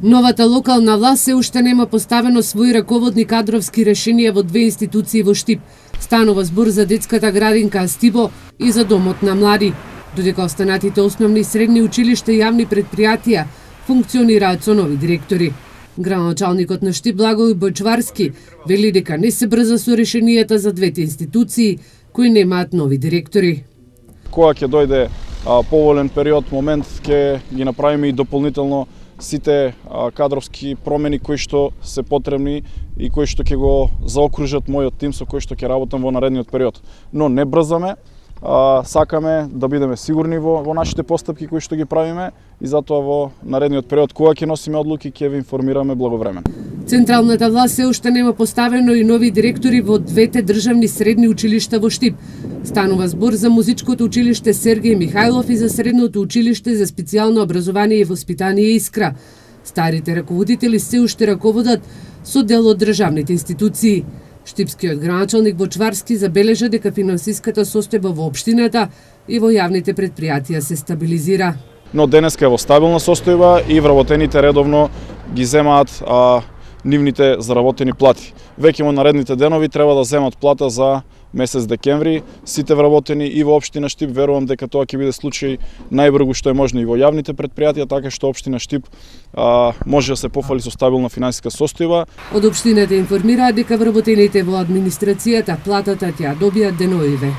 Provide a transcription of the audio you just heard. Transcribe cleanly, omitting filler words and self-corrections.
Новата локална власт се уште нема поставено своји раководни кадровски решенија во две институции во Штип. Станува збор за детската градинка Астибо и за домот на млади, додека останатите основни и средни училишта и јавни предпријатија функционираат со нови директори. Градоначалникот на Штип Благој Бојчварски вели дека не се брза со решенијата за двете институции кои немаат нови директори. Кога ќе дојде поволен период, момент, ќе ги направиме и дополнително сите кадровски промени кои што се потребни и кои што ќе го заокружат мојот тим со кој што ќе работам во наредниот период. Но не брзаме, сакаме да бидеме сигурни во нашите постапки кои што ги правиме и затоа во наредниот период кога ќе носиме одлуки ќе ви информираме благовремено. Централната власт се уште нема поставено и нови директори во двете државни средни училишта во Штип. Станува збор за музичкото училиште Сергеј Михајлов и за средното училиште за специјално образование и воспитание Искра. Старите раководители се уште раководат со дел од државните институции. Штипскиот градоначалник Бојчварски забележа дека финансиската состојба во општината и во јавните предпријатија се стабилизира. Но денеска е во стабилна состојба и вработените редовно ги земаат нивните заработени плати. Веќе во наредните денови треба да земат плата за месец декември. Сите вработени и во општина Штип, верувам дека тоа ќе биде случај најбрзо што е можно и во јавните предпријатија, така што општина Штип може да се пофали со стабилна финансиска состојба. Од општината информираат дека вработените во администрацијата платата ќе ја добијат деновиве.